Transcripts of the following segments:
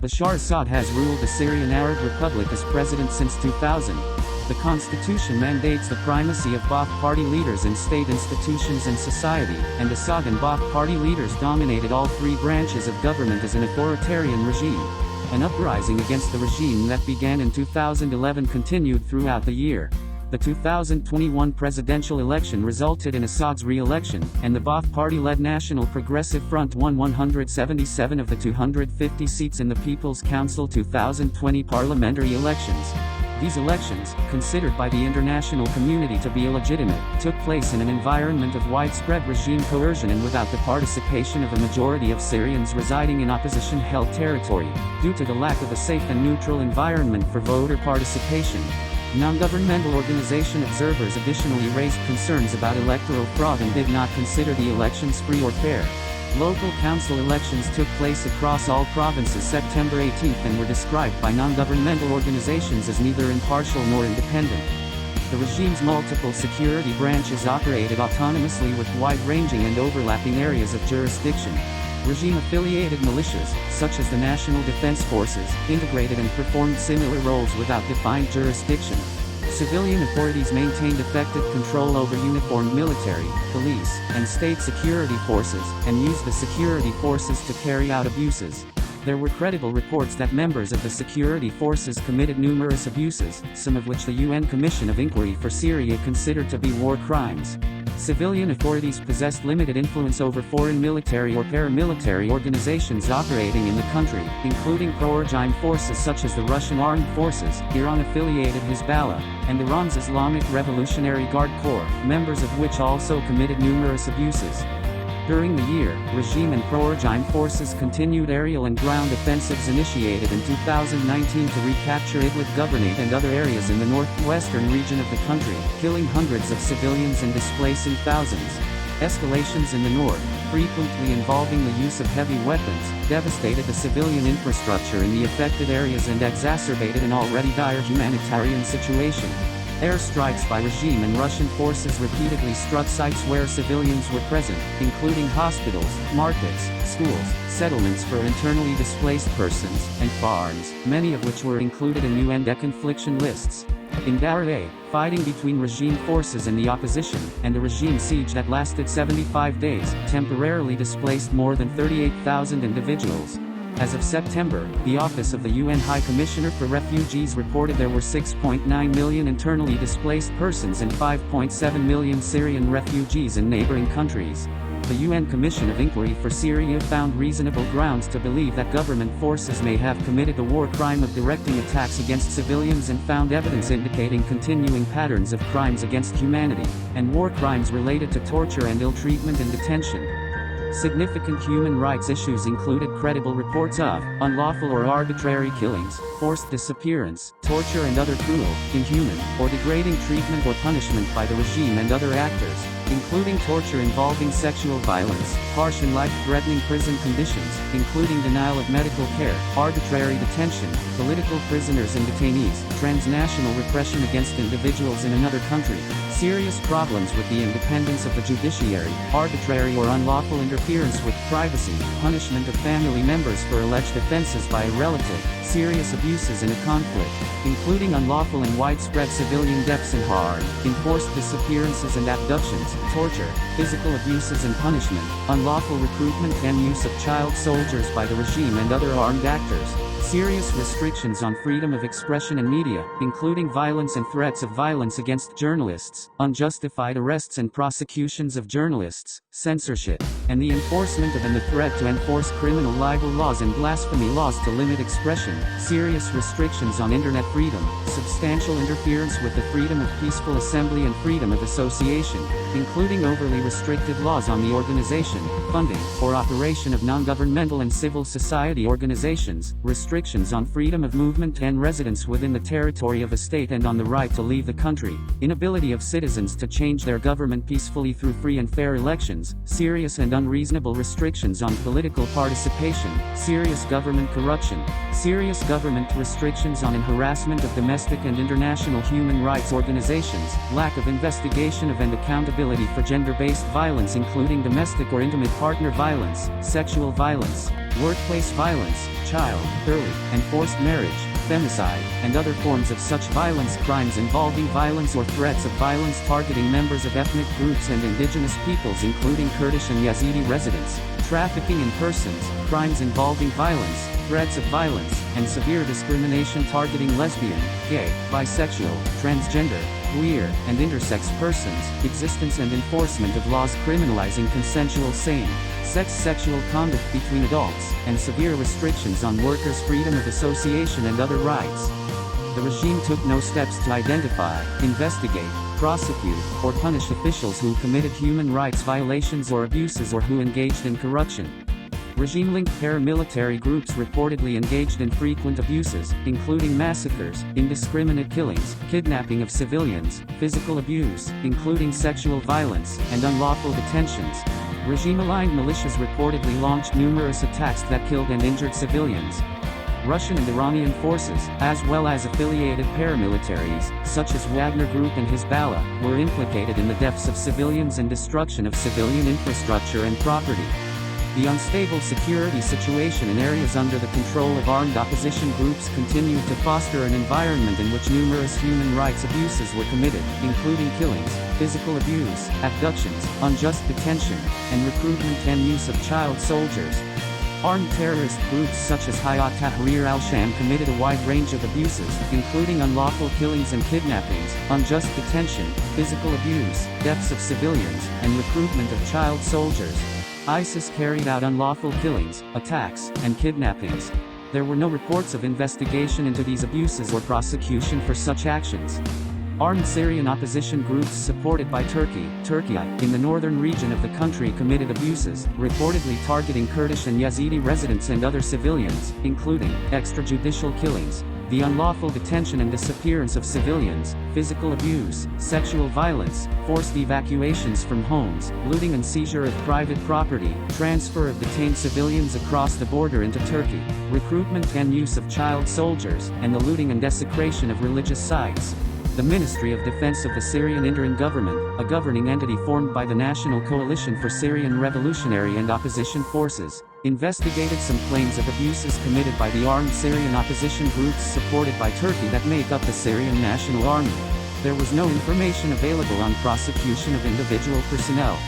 Bashar Assad has ruled the Syrian Arab Republic as president since 2000. The constitution mandates the primacy of Ba'ath Party leaders in state institutions and society, and Assad and Ba'ath Party leaders dominated all three branches of government as an authoritarian regime. An uprising against the regime that began in 2011 continued throughout the year. The 2021 presidential election resulted in Assad's re-election, and the Ba'ath Party-led National Progressive Front won 177 of the 250 seats in the People's Council 2020 parliamentary elections. These elections, considered by the international community to be illegitimate, took place in an environment of widespread regime coercion and without the participation of a majority of Syrians residing in opposition-held territory, due to the lack of a safe and neutral environment for voter participation. Non-governmental organization observers additionally raised concerns about electoral fraud and did not consider the elections free or fair. Local council elections took place across all provinces September 18 and were described by non-governmental organizations as neither impartial nor independent. The regime's multiple security branches operated autonomously with wide-ranging and overlapping areas of jurisdiction. Regime-affiliated militias, such as the National Defense Forces, integrated and performed similar roles without defined jurisdiction. Civilian authorities maintained effective control over uniformed military, police, and state security forces, and used the security forces to carry out abuses. There were credible reports that members of the security forces committed numerous abuses, some of which the UN Commission of Inquiry for Syria considered to be war crimes. Civilian authorities possessed limited influence over foreign military or paramilitary organizations operating in the country, including pro-regime forces such as the Russian Armed Forces, Iran-affiliated Hezbollah, and Iran's Islamic Revolutionary Guard Corps, members of which also committed numerous abuses. During the year, regime and pro-regime forces continued aerial and ground offensives initiated in 2019 to recapture Idlib Governorate and other areas in the northwestern region of the country, killing hundreds of civilians and displacing thousands. Escalations in the north, frequently involving the use of heavy weapons, devastated the civilian infrastructure in the affected areas and exacerbated an already dire humanitarian situation. Airstrikes by regime and Russian forces repeatedly struck sites where civilians were present, including hospitals, markets, schools, settlements for internally displaced persons, and farms, many of which were included in UN deconfliction lists. In Dara'eh, fighting between regime forces and the opposition, and a regime siege that lasted 75 days, temporarily displaced more than 38,000 individuals. As of September, the Office of the UN High Commissioner for Refugees reported there were 6.9 million internally displaced persons and 5.7 million Syrian refugees in neighboring countries. The UN Commission of Inquiry for Syria found reasonable grounds to believe that government forces may have committed the war crime of directing attacks against civilians and found evidence indicating continuing patterns of crimes against humanity, and war crimes related to torture and ill-treatment in detention. Significant human rights issues included credible reports of unlawful or arbitrary killings, forced disappearance, torture and other cruel, inhuman, or degrading treatment or punishment by the regime and other actors, including torture involving sexual violence, harsh and life-threatening prison conditions, including denial of medical care, arbitrary detention, political prisoners and detainees, transnational repression against individuals in another country, serious problems with the independence of the judiciary, arbitrary or unlawful interference with privacy, punishment of family members for alleged offenses by a relative, serious abuses in a conflict, including unlawful and widespread civilian deaths and harm, enforced disappearances and abductions, torture, physical abuses and punishment, unlawful recruitment and use of child soldiers by the regime and other armed actors, serious restrictions on freedom of expression and media, including violence and threats of violence against journalists, unjustified arrests and prosecutions of journalists, censorship, and the enforcement of and the threat to enforce criminal libel laws and blasphemy laws to limit expression, serious restrictions on internet freedom, substantial interference with the freedom of peaceful assembly and freedom of association, including overly restricted laws on the organization, funding, or operation of non-governmental and civil society organizations, restrictions on freedom of movement and residence within the territory of a state and on the right to leave the country, inability of citizens to change their government peacefully through free and fair elections, serious and unreasonable restrictions on political participation, serious government corruption, serious government restrictions on and harassment of domestic and international human rights organizations, lack of investigation of and accountability for gender-based violence including domestic or intimate partner violence, sexual violence, workplace violence, child, early, and forced marriage, femicide, and other forms of such violence, crimes involving violence or threats of violence targeting members of ethnic groups and indigenous peoples including Kurdish and Yazidi residents, trafficking in persons, crimes involving violence, threats of violence, and severe discrimination targeting lesbian, gay, bisexual, transgender, queer, and intersex persons, existence and enforcement of laws criminalizing consensual same-sex sexual conduct between adults, and severe restrictions on workers' freedom of association and other rights. The regime took no steps to identify, investigate, prosecute, or punish officials who committed human rights violations or abuses or who engaged in corruption. Regime-linked paramilitary groups reportedly engaged in frequent abuses, including massacres, indiscriminate killings, kidnapping of civilians, physical abuse, including sexual violence, and unlawful detentions. Regime-aligned militias reportedly launched numerous attacks that killed and injured civilians. Russian and Iranian forces, as well as affiliated paramilitaries, such as Wagner Group and Hezbollah, were implicated in the deaths of civilians and destruction of civilian infrastructure and property. The unstable security situation in areas under the control of armed opposition groups continued to foster an environment in which numerous human rights abuses were committed, including killings, physical abuse, abductions, unjust detention, and recruitment and use of child soldiers. Armed terrorist groups such as Hayat Tahrir al-Sham committed a wide range of abuses, including unlawful killings and kidnappings, unjust detention, physical abuse, deaths of civilians, and recruitment of child soldiers. ISIS carried out unlawful killings, attacks, and kidnappings. There were no reports of investigation into these abuses or prosecution for such actions. Armed Syrian opposition groups supported by Turkey, in the northern region of the country committed abuses, reportedly targeting Kurdish and Yazidi residents and other civilians, including extrajudicial killings, the unlawful detention and disappearance of civilians, physical abuse, sexual violence, forced evacuations from homes, looting and seizure of private property, transfer of detained civilians across the border into Turkey, recruitment and use of child soldiers, and the looting and desecration of religious sites. The Ministry of Defense of the Syrian Interim Government, a governing entity formed by the National Coalition for Syrian Revolutionary and Opposition Forces, investigated some claims of abuses committed by the armed Syrian opposition groups supported by Turkey that make up the Syrian National Army. There was no information available on prosecution of individual personnel.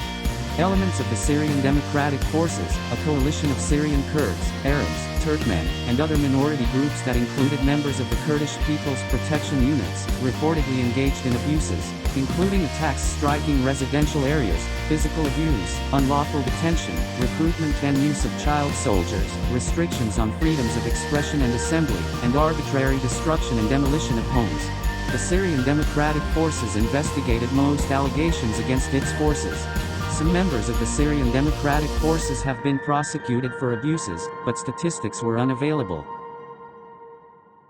Elements of the Syrian Democratic Forces, a coalition of Syrian Kurds, Arabs, Turkmen, and other minority groups that included members of the Kurdish People's Protection Units, reportedly engaged in abuses, including attacks striking residential areas, physical abuse, unlawful detention, recruitment and use of child soldiers, restrictions on freedoms of expression and assembly, and arbitrary destruction and demolition of homes. The Syrian Democratic Forces investigated most allegations against its forces. Some members of the Syrian Democratic Forces have been prosecuted for abuses, but statistics were unavailable.